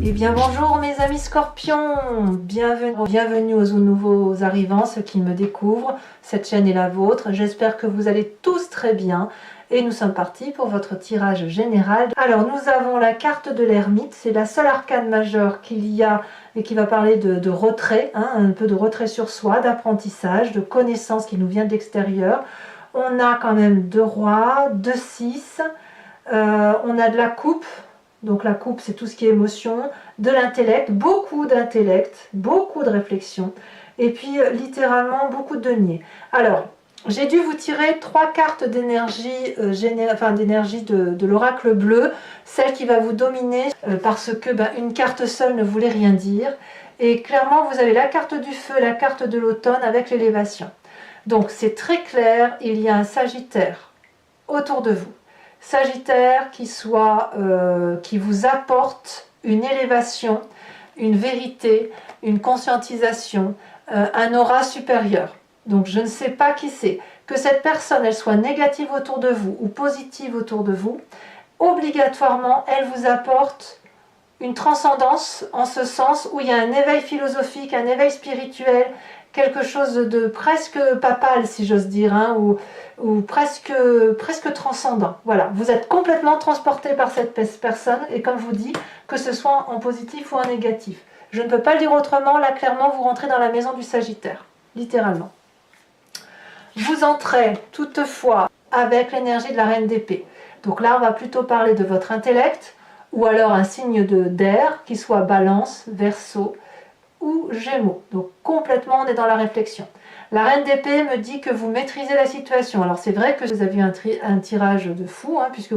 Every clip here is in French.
Eh bien bonjour mes amis scorpions, bienvenue aux nouveaux arrivants, ceux qui me découvrent, cette chaîne est la vôtre, j'espère que vous allez tous très bien et nous sommes partis pour votre tirage général. Alors nous avons la carte de l'ermite, c'est la seule arcane majeure qu'il y a et qui va parler de retrait, hein, un peu de retrait sur soi, d'apprentissage, de connaissance qui nous vient de l'extérieur. On a quand même 2 rois, 2 6, on a de la coupe. Donc la coupe, c'est tout ce qui est émotion, de l'intellect, beaucoup d'intellect, beaucoup de réflexion, et puis littéralement beaucoup de denier. Alors, j'ai dû vous tirer 3 cartes d'énergie, d'énergie de l'oracle bleu, celle qui va vous dominer, parce que une carte seule ne voulait rien dire. Et clairement, vous avez la carte du feu, la carte de l'automne avec l'élévation. Donc c'est très clair, il y a un Sagittaire autour de vous. Sagittaire qui vous apporte une élévation, une vérité, une conscientisation, un aura supérieur. Donc je ne sais pas qui c'est. Que cette personne, elle soit négative autour de vous ou positive autour de vous, obligatoirement, elle vous apporte une transcendance en ce sens où il y a un éveil philosophique, un éveil spirituel, quelque chose de presque papal, si j'ose dire, hein, ou presque transcendant. Voilà, vous êtes complètement transporté par cette personne, et comme je vous dis, que ce soit en positif ou en négatif. Je ne peux pas le dire autrement, là clairement vous rentrez dans la maison du Sagittaire, littéralement. Vous entrez toutefois avec l'énergie de la reine d'épée. Donc là on va plutôt parler de votre intellect, ou alors un signe d'air, qui soit Balance, Verseau, ou Gémeaux. Donc complètement on est dans la réflexion. La reine d'épée me dit que vous maîtrisez la situation. Alors c'est vrai que vous avez eu un tirage de fou, hein, puisque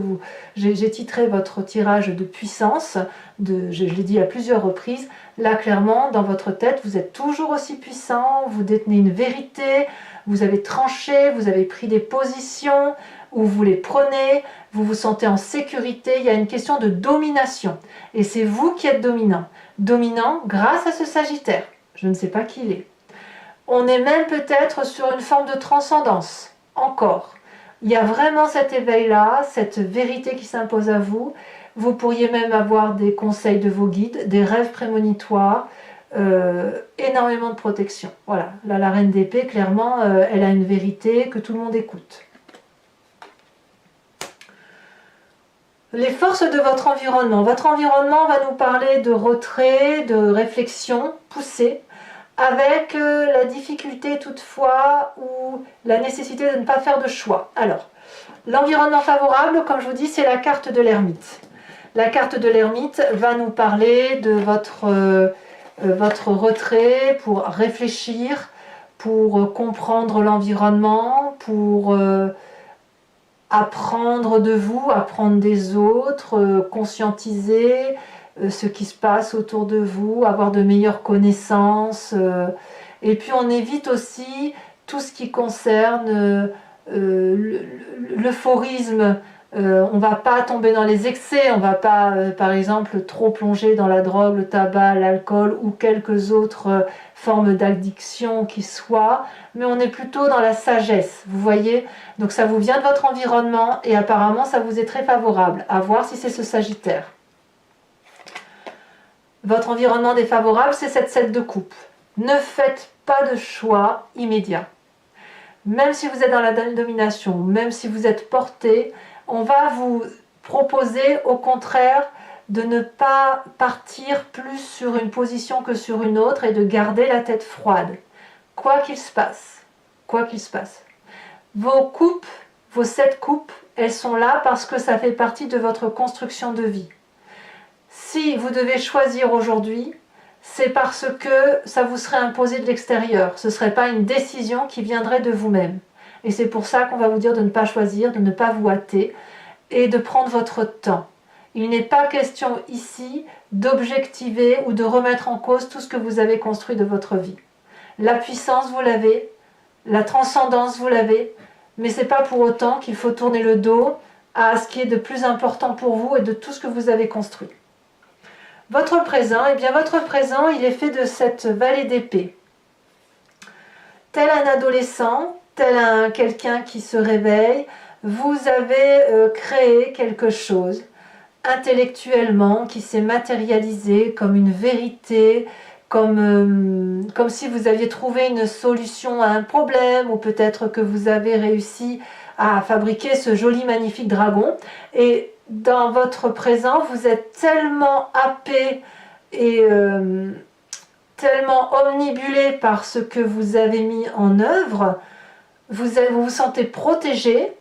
j'ai titré votre tirage de puissance, je l'ai dit à plusieurs reprises. Là clairement dans votre tête vous êtes toujours aussi puissant, vous détenez une vérité, vous avez tranché, vous avez pris des positions où vous les prenez, vous vous sentez en sécurité, il y a une question de domination. Et c'est vous qui êtes dominant. Dominant grâce à ce Sagittaire. Je ne sais pas qui il est. On est même peut-être sur une forme de transcendance. Encore. Il y a vraiment cet éveil-là, cette vérité qui s'impose à vous. Vous pourriez même avoir des conseils de vos guides, des rêves prémonitoires, énormément de protection. Voilà. Là, la reine d'épée, clairement, elle a une vérité que tout le monde écoute. Les forces de votre environnement. Votre environnement va nous parler de retrait, de réflexion poussée, avec la difficulté toutefois ou la nécessité de ne pas faire de choix. Alors, l'environnement favorable, comme je vous dis, c'est la carte de l'ermite. La carte de l'ermite va nous parler de votre retrait pour réfléchir, pour comprendre l'environnement, pour apprendre de vous, apprendre des autres, conscientiser ce qui se passe autour de vous, avoir de meilleures connaissances. Et puis on évite aussi tout ce qui concerne l'euphorisme. On ne va pas tomber dans les excès, on ne va pas par exemple trop plonger dans la drogue, le tabac, l'alcool ou quelques autres formes d'addiction qui soient, mais on est plutôt dans la sagesse, vous voyez. Donc ça vous vient de votre environnement et apparemment ça vous est très favorable. À voir si c'est ce Sagittaire. Votre environnement défavorable, c'est cette 7 de coupe. Ne faites pas de choix immédiat. Même si vous êtes dans la domination, même si vous êtes porté, on va vous proposer au contraire de ne pas partir plus sur une position que sur une autre et de garder la tête froide. Quoi qu'il se passe, quoi qu'il se passe. Vos coupes, vos 7 coupes, elles sont là parce que ça fait partie de votre construction de vie. Si vous devez choisir aujourd'hui, c'est parce que ça vous serait imposé de l'extérieur. Ce ne serait pas une décision qui viendrait de vous-même. Et c'est pour ça qu'on va vous dire de ne pas choisir, de ne pas vous hâter et de prendre votre temps. Il n'est pas question ici d'objectiver ou de remettre en cause tout ce que vous avez construit de votre vie. La puissance, vous l'avez, la transcendance, vous l'avez, mais ce n'est pas pour autant qu'il faut tourner le dos à ce qui est de plus important pour vous et de tout ce que vous avez construit. Votre présent, eh bien votre présent, il est fait de cette vallée d'épée. Tel un adolescent, tel quelqu'un qui se réveille, vous avez créé quelque chose intellectuellement, qui s'est matérialisé comme une vérité, comme si vous aviez trouvé une solution à un problème, ou peut-être que vous avez réussi à fabriquer ce joli magnifique dragon. Et dans votre présent, vous êtes tellement happé et tellement omnibulé par ce que vous avez mis en œuvre, vous vous sentez protégé,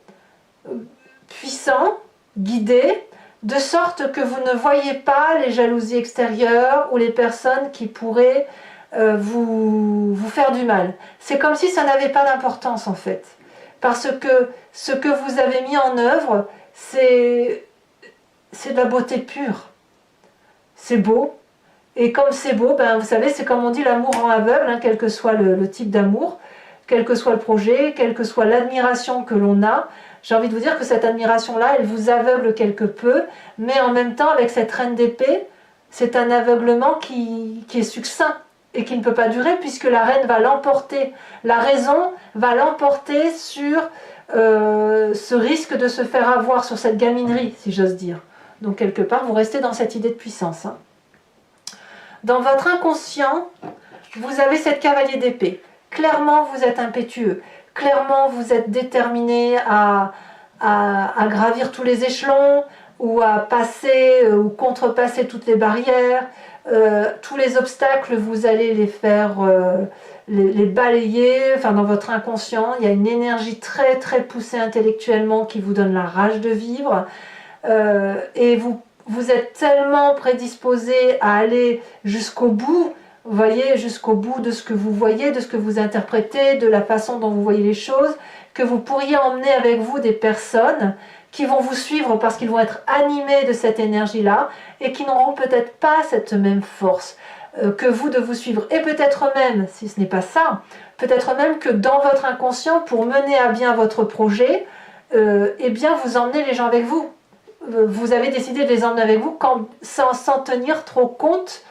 puissant, guidé, de sorte que vous ne voyez pas les jalousies extérieures ou les personnes qui pourraient vous faire du mal. C'est comme si ça n'avait pas d'importance en fait. Parce que ce que vous avez mis en œuvre, c'est de la beauté pure. C'est beau. Et comme c'est beau, ben, vous savez, c'est comme on dit, l'amour rend aveugle, hein, quel que soit le type d'amour, quel que soit le projet, quelle que soit l'admiration que l'on a. J'ai envie de vous dire que cette admiration-là, elle vous aveugle quelque peu, mais en même temps, avec cette reine d'épée, c'est un aveuglement qui est succinct et qui ne peut pas durer, puisque la reine va l'emporter. La raison va l'emporter sur ce risque de se faire avoir, sur cette gaminerie, si j'ose dire. Donc quelque part, vous restez dans cette idée de puissance. Hein. Dans votre inconscient, vous avez cette cavalier d'épée. Clairement, vous êtes impétueux. Clairement, vous êtes déterminé à gravir tous les échelons, ou à passer ou contrepasser toutes les barrières. Tous les obstacles, vous allez les faire, les balayer. Enfin, dans votre inconscient, il y a une énergie très très poussée intellectuellement qui vous donne la rage de vivre. Et vous êtes tellement prédisposé à aller jusqu'au bout, vous voyez, jusqu'au bout de ce que vous voyez, de ce que vous interprétez, de la façon dont vous voyez les choses, que vous pourriez emmener avec vous des personnes qui vont vous suivre parce qu'ils vont être animés de cette énergie-là et qui n'auront peut-être pas cette même force que vous de vous suivre. Et peut-être même, si ce n'est pas ça, peut-être même que dans votre inconscient, pour mener à bien votre projet, eh bien vous emmenez les gens avec vous. Vous avez décidé de les emmener avec vous sans tenir trop compte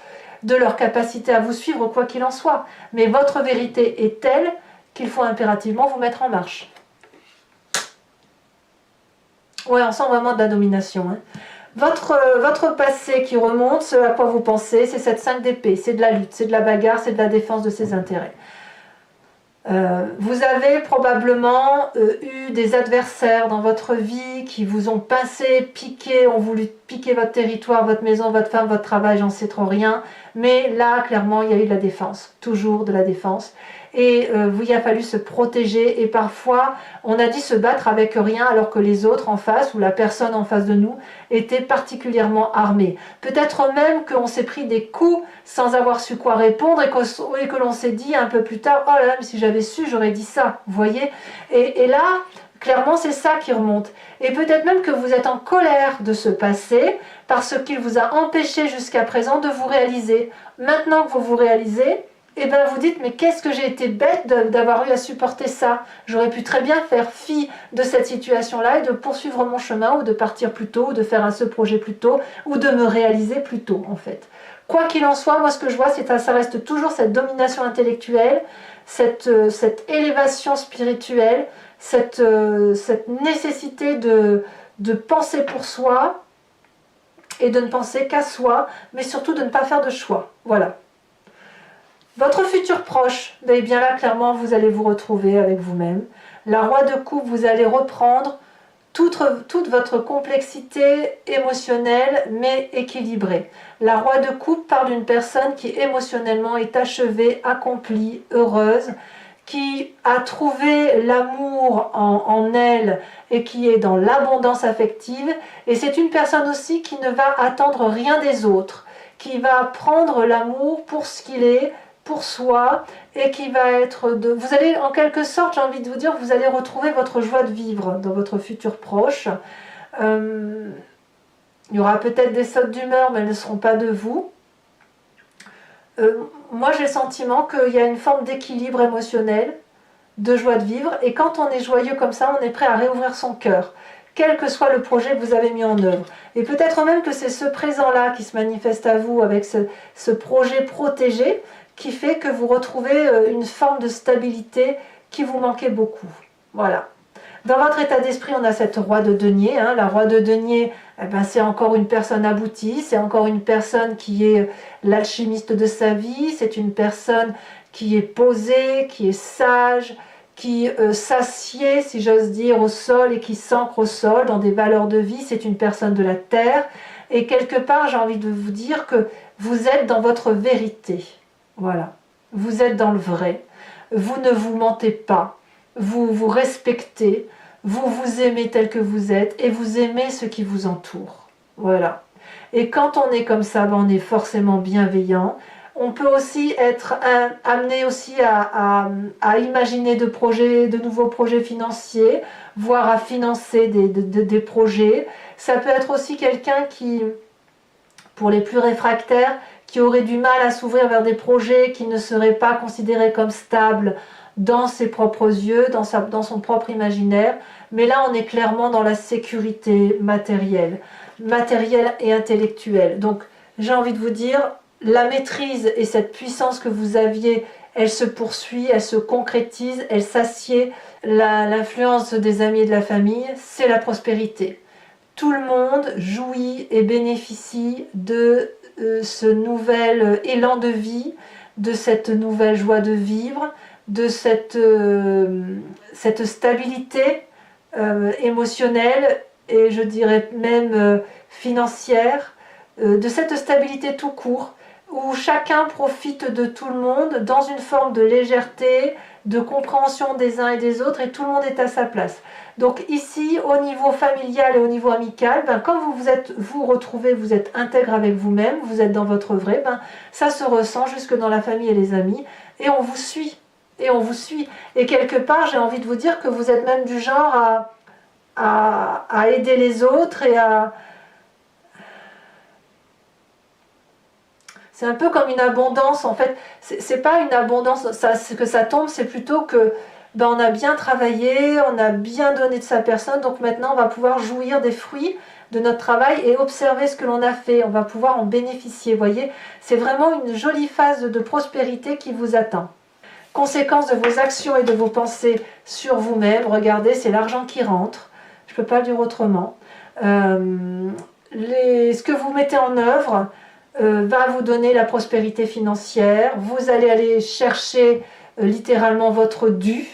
de leur capacité à vous suivre, quoi qu'il en soit. Mais votre vérité est telle qu'il faut impérativement vous mettre en marche. Ouais, on sent vraiment de la domination. Hein. Votre passé qui remonte, ce à quoi vous pensez, c'est cette 5 d'épée, c'est de la lutte, c'est de la bagarre, c'est de la défense de ses intérêts. Vous avez probablement eu des adversaires dans votre vie qui vous ont pincé, piqué, ont voulu piquer votre territoire, votre maison, votre femme, votre travail, j'en sais trop rien. Mais là, clairement, il y a eu de la défense, toujours de la défense. Et il a fallu se protéger. Et parfois, on a dit se battre avec rien alors que les autres en face, ou la personne en face de nous, était particulièrement armée. Peut-être même qu'on s'est pris des coups sans avoir su quoi répondre et que l'on s'est dit un peu plus tard, oh là là, mais si j'avais su, j'aurais dit ça, vous voyez. Et là, clairement, c'est ça qui remonte. Et peut-être même que vous êtes en colère de ce passé parce qu'il vous a empêché jusqu'à présent de vous réaliser. Maintenant que vous vous réalisez, et bien vous dites, mais qu'est-ce que j'ai été bête d'avoir eu à supporter ça. J'aurais pu très bien faire fi de cette situation-là et de poursuivre mon chemin, ou de partir plus tôt, ou de faire ce projet plus tôt, ou de me réaliser plus tôt, en fait. Quoi qu'il en soit, moi ce que je vois, c'est que ça reste toujours cette domination intellectuelle, cette élévation spirituelle, cette nécessité de penser pour soi, et de ne penser qu'à soi, mais surtout de ne pas faire de choix. Voilà. Votre futur proche, eh bien là, clairement, vous allez vous retrouver avec vous-même. La roi de coupe, vous allez reprendre toute votre complexité émotionnelle, mais équilibrée. La roi de coupe parle d'une personne qui émotionnellement est achevée, accomplie, heureuse, qui a trouvé l'amour en elle et qui est dans l'abondance affective. Et c'est une personne aussi qui ne va attendre rien des autres, qui va prendre l'amour pour ce qu'il est, pour soi, et qui va être vous allez en quelque sorte, j'ai envie de vous dire, vous allez retrouver votre joie de vivre dans votre futur proche. Il y aura peut-être des sautes d'humeur, mais elles ne seront pas de vous. Moi j'ai le sentiment qu'il y a une forme d'équilibre émotionnel, de joie de vivre, et quand on est joyeux comme ça, on est prêt à réouvrir son cœur, quel que soit le projet que vous avez mis en œuvre. Et peut-être même que c'est ce présent-là qui se manifeste à vous avec ce projet protégé, qui fait que vous retrouvez une forme de stabilité qui vous manquait beaucoup. Voilà. Dans votre état d'esprit, on a cette roi de denier. Hein. La roi de denier, eh ben, c'est encore une personne aboutie, c'est encore une personne qui est l'alchimiste de sa vie, c'est une personne qui est posée, qui est sage, qui s'assied, si j'ose dire, au sol et qui s'ancre au sol dans des valeurs de vie. C'est une personne de la terre. Et quelque part, j'ai envie de vous dire que vous êtes dans votre vérité. Voilà. Vous êtes dans le vrai. Vous ne vous mentez pas. Vous vous respectez. Vous vous aimez tel que vous êtes. Et vous aimez ce qui vous entoure. Voilà. Et quand on est comme ça, ben on est forcément bienveillant. On peut aussi être amené aussi à imaginer de nouveaux projets financiers, voire à financer des projets. Ça peut être aussi quelqu'un qui, pour les plus réfractaires, qui aurait du mal à s'ouvrir vers des projets qui ne seraient pas considérés comme stables dans ses propres yeux, dans son propre imaginaire. Mais là, on est clairement dans la sécurité matérielle et intellectuelle. Donc, j'ai envie de vous dire, la maîtrise et cette puissance que vous aviez, elle se poursuit, elle se concrétise, elle s'assied. L'influence des amis et de la famille, c'est la prospérité. Tout le monde jouit et bénéficie de ce nouvel élan de vie, de cette nouvelle joie de vivre, de cette stabilité émotionnelle et je dirais même financière, de cette stabilité tout court, où chacun profite de tout le monde dans une forme de légèreté, de compréhension des uns et des autres, et tout le monde est à sa place. Donc ici, au niveau familial et au niveau amical, ben, quand vous retrouvez, vous êtes intègre avec vous-même, vous êtes dans votre vrai, ben, ça se ressent jusque dans la famille et les amis, et on vous suit. Et on vous suit. Et quelque part, j'ai envie de vous dire que vous êtes même du genre à aider les autres et à... C'est un peu comme une abondance, en fait. C'est pas une abondance, que ça tombe, c'est plutôt que ben, on a bien travaillé, on a bien donné de sa personne, donc maintenant on va pouvoir jouir des fruits de notre travail et observer ce que l'on a fait. On va pouvoir en bénéficier, vous voyez. C'est vraiment une jolie phase de prospérité qui vous attend. Conséquence de vos actions et de vos pensées sur vous-même, regardez, c'est l'argent qui rentre. Je ne peux pas le dire autrement. Ce que vous mettez en œuvre va vous donner la prospérité financière. Vous allez aller chercher littéralement votre dû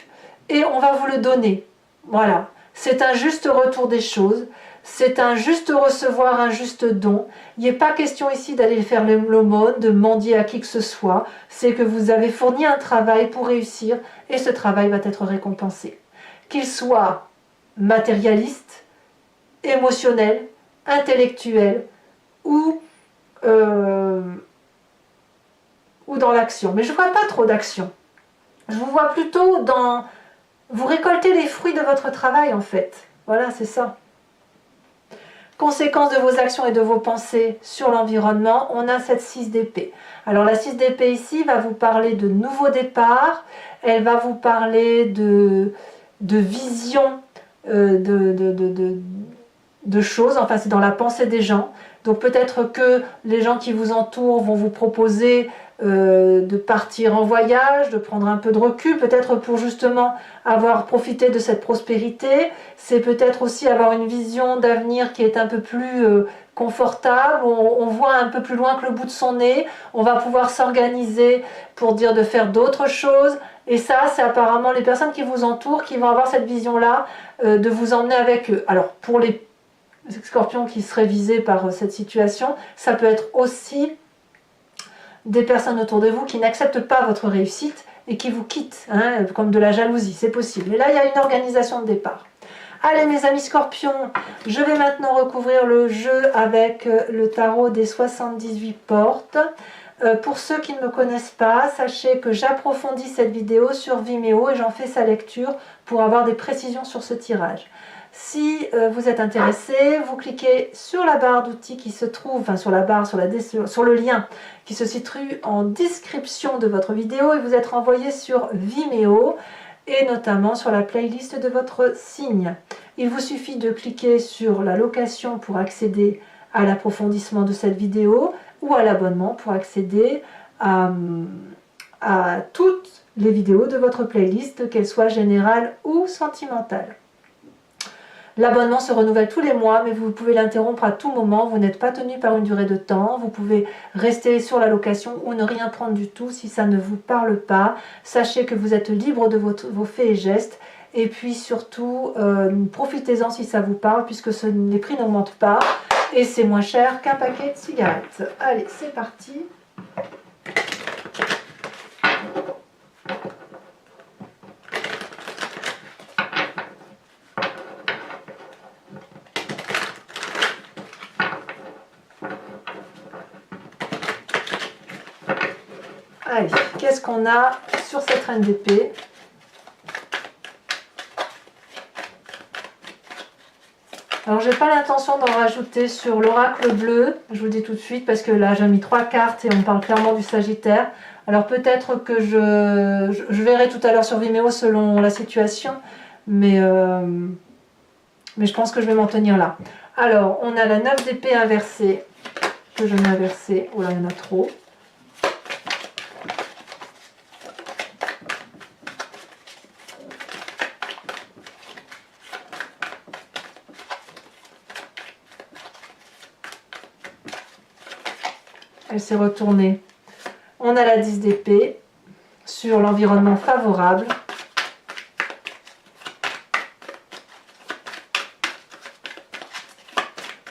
et on va vous le donner. Voilà, c'est un juste retour des choses. C'est un juste recevoir, un juste don. Il n'est pas question ici d'aller faire l'aumône, de mendier à qui que ce soit. C'est que vous avez fourni un travail pour réussir et ce travail va être récompensé. Qu'il soit matérialiste, émotionnel, intellectuel ou dans l'action. Mais je ne vois pas trop d'action. Je vous vois plutôt dans... Vous récoltez les fruits de votre travail en fait. Voilà, c'est ça. Conséquence de vos actions et de vos pensées sur l'environnement, on a cette 6 d'épée. Alors la 6 d'épée ici va vous parler de nouveaux départs, elle va vous parler de vision de choses, enfin c'est dans la pensée des gens. Donc peut-être que les gens qui vous entourent vont vous proposer de partir en voyage, de prendre un peu de recul, peut-être pour justement avoir profité de cette prospérité. C'est peut-être aussi avoir une vision d'avenir qui est un peu plus confortable, on voit un peu plus loin que le bout de son nez, on va pouvoir s'organiser pour dire de faire d'autres choses. Et ça, c'est apparemment les personnes qui vous entourent qui vont avoir cette vision-là de vous emmener avec eux. Alors pour les scorpions qui seraient visés par cette situation, ça peut être aussi des personnes autour de vous qui n'acceptent pas votre réussite et qui vous quittent, hein, comme de la jalousie, c'est possible. Et là, il y a une organisation de départ. Allez mes amis scorpions, je vais maintenant recouvrir le jeu avec le tarot des 78 portes. Pour ceux qui ne me connaissent pas, sachez que j'approfondis cette vidéo sur Vimeo et j'en fais sa lecture pour avoir des précisions sur ce tirage. Si vous êtes intéressé, vous cliquez sur la barre d'outils qui se trouve, enfin sur la barre, sur le lien qui se situe en description de votre vidéo et vous êtes renvoyé sur Vimeo et notamment sur la playlist de votre signe. Il vous suffit de cliquer sur la location pour accéder à l'approfondissement de cette vidéo ou à l'abonnement pour accéder à toutes les vidéos de votre playlist, qu'elles soient générales ou sentimentales. L'abonnement se renouvelle tous les mois, mais vous pouvez l'interrompre à tout moment. Vous n'êtes pas tenu par une durée de temps. Vous pouvez rester sur la location ou ne rien prendre du tout si ça ne vous parle pas. Sachez que vous êtes libre de vos faits et gestes. Et puis surtout, profitez-en si ça vous parle, puisque les prix n'augmentent pas. Et c'est moins cher qu'un paquet de cigarettes. Allez, c'est parti. Allez, qu'est-ce qu'on a sur cette reine d'épée? Alors, j'ai pas l'intention d'en rajouter sur l'oracle bleu, je vous le dis tout de suite, parce que là, j'ai mis 3 cartes et on parle clairement du Sagittaire. Alors, peut-être que je verrai tout à l'heure sur Vimeo selon la situation, mais je pense que je vais m'en tenir là. Alors, on a la 9 d'épée inversée, que je mets inversée. Oh là, il y en a trop. Elle s'est retournée. On a la 10 d'épée sur l'environnement favorable.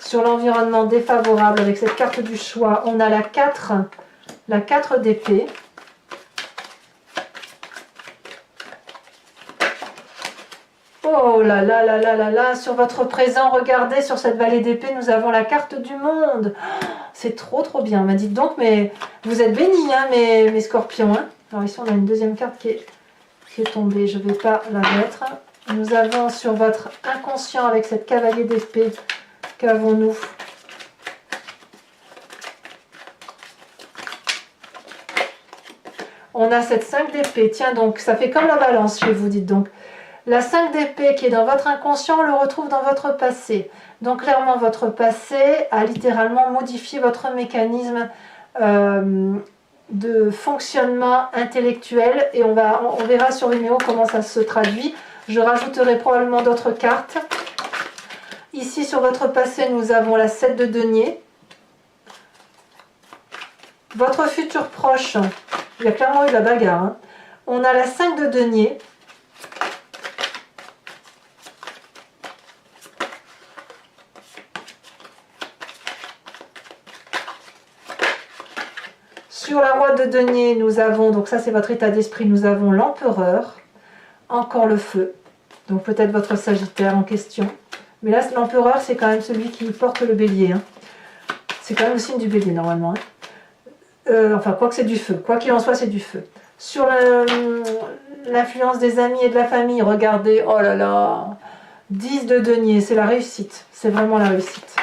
Sur l'environnement défavorable, avec cette carte du choix, on a la 4 d'épée. Oh là là là là là là, sur votre présent, regardez, sur cette vallée d'épée, nous avons la carte du monde. C'est trop bien. M'a dit donc, mais vous êtes bénis, hein, mes scorpions. Hein. Alors ici, on a une deuxième carte qui est tombée. Je ne vais pas la mettre. Nous avons sur votre inconscient, avec cette cavalier d'épée, qu'avons-nous? On a cette 5 d'épée. Tiens, donc, ça fait comme la balance chez vous, dites donc. La 5 d'épée qui est dans votre inconscient, on le retrouve dans votre passé. Donc clairement, votre passé a littéralement modifié votre mécanisme de fonctionnement intellectuel. Et on verra sur Vimeo comment ça se traduit. Je rajouterai probablement d'autres cartes. Ici, sur votre passé, nous avons la 7 de denier. Votre futur proche, il y a clairement eu de la bagarre. Hein. On a la 5 de denier. Sur la roi de denier, nous avons, donc ça c'est votre état d'esprit, nous avons l'empereur, encore le feu, donc peut-être votre sagittaire en question. Mais là, l'empereur, c'est quand même celui qui porte le bélier. Hein. C'est quand même le signe du bélier normalement. Hein. Enfin, quoi que c'est du feu, quoi qu'il en soit, c'est du feu. Sur l'influence des amis et de la famille, regardez, oh là là, 10 de denier, c'est la réussite, c'est vraiment la réussite.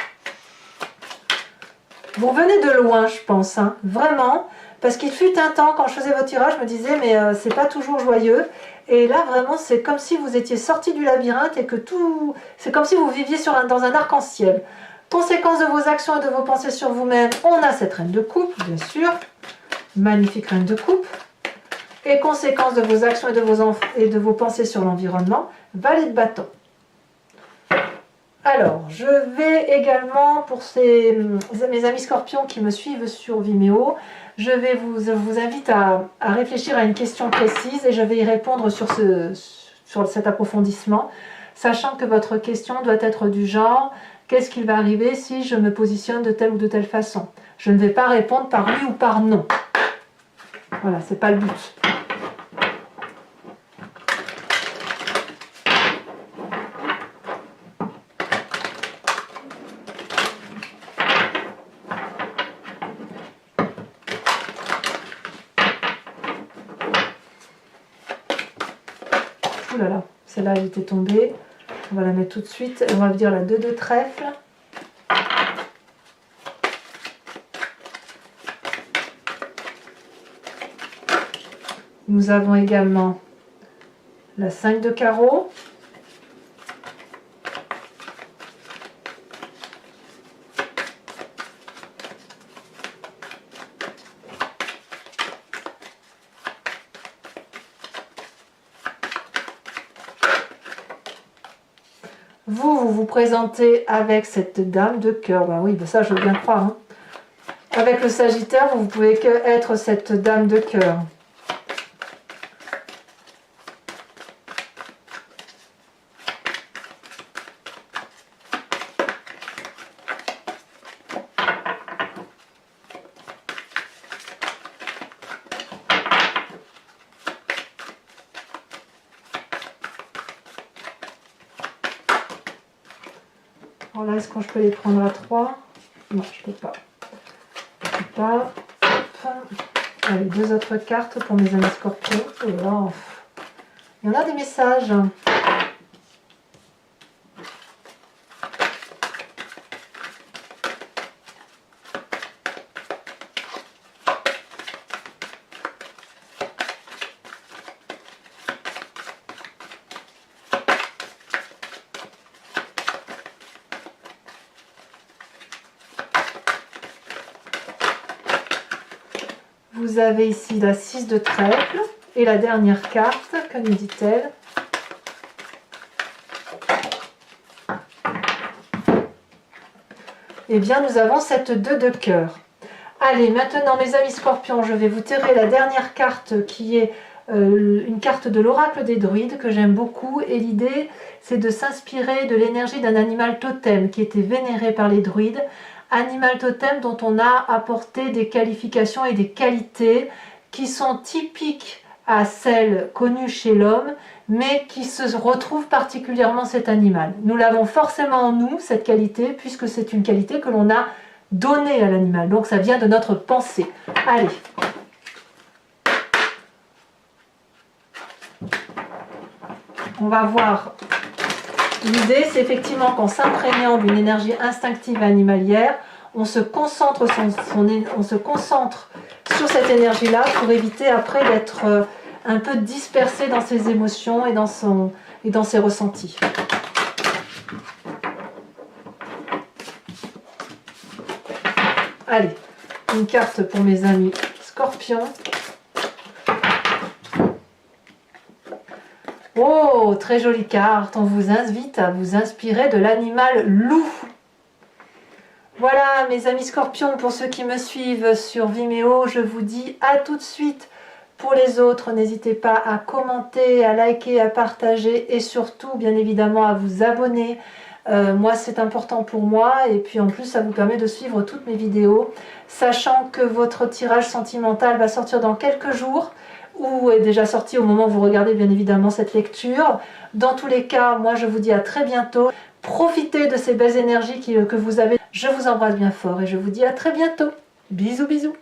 Vous revenez de loin, je pense, hein, vraiment, parce qu'il fut un temps, quand je faisais vos tirages, je me disais, mais c'est pas toujours joyeux. Et là, vraiment, c'est comme si vous étiez sorti du labyrinthe et que tout... C'est comme si vous viviez dans un arc-en-ciel. Conséquence de vos actions et de vos pensées sur vous-même, on a cette reine de coupe, bien sûr. Magnifique reine de coupe. Et conséquence de vos actions et de vos pensées sur l'environnement, valet de bâton. Alors, je vais également, pour mes amis scorpions qui me suivent sur Vimeo, je vous invite à réfléchir à une question précise et je vais y répondre sur cet approfondissement, sachant que votre question doit être du genre « Qu'est-ce qu'il va arriver si je me positionne de telle ou de telle façon ?» Je ne vais pas répondre par oui ou par non. Voilà, c'est pas le but. Ouh là là, celle-là elle était tombée. On va la mettre tout de suite. On va dire la 2 de trèfle. Nous avons également la 5 de carreau. Vous vous présentez avec cette dame de cœur. Ben oui, ben ça je veux bien croire. Hein. Avec le Sagittaire, vous ne pouvez que être cette dame de cœur. Alors là, est-ce que je peux les prendre à 3? Non, je ne peux pas. Je peux pas. Allez, 2 autres cartes pour mes amis scorpions. Oh là, il y en a des messages. Vous avez ici la 6 de trèfle et la dernière carte, que nous dit-elle? Eh bien, nous avons cette 2 de cœur. Allez, maintenant, mes amis scorpions, je vais vous tirer la dernière carte qui est une carte de l'oracle des druides que j'aime beaucoup. Et l'idée, c'est de s'inspirer de l'énergie d'un animal totem qui était vénéré par les druides. Animal totem dont on a apporté des qualifications et des qualités qui sont typiques à celles connues chez l'homme, mais qui se retrouvent particulièrement cet animal. Nous l'avons forcément en nous, cette qualité, puisque c'est une qualité que l'on a donnée à l'animal. Donc ça vient de notre pensée. Allez. On va voir. L'idée, c'est effectivement qu'en s'imprégnant d'une énergie instinctive animalière, on se concentre sur cette énergie-là pour éviter après d'être un peu dispersé dans ses émotions et dans ses ressentis. Allez, une carte pour mes amis scorpions. Oh, très jolie carte. On vous invite à vous inspirer de l'animal loup. Voilà, mes amis scorpions, pour ceux qui me suivent sur Vimeo, je vous dis à tout de suite. Pour les autres, n'hésitez pas à commenter, à liker, à partager et surtout, bien évidemment, à vous abonner. Moi, c'est important pour moi et puis en plus, ça vous permet de suivre toutes mes vidéos, sachant que votre tirage sentimental va sortir dans quelques jours ou est déjà sorti au moment où vous regardez bien évidemment cette lecture. Dans tous les cas, moi, je vous dis à très bientôt. Profitez de ces belles énergies que vous avez. Je vous embrasse bien fort et je vous dis à très bientôt. Bisous, bisous.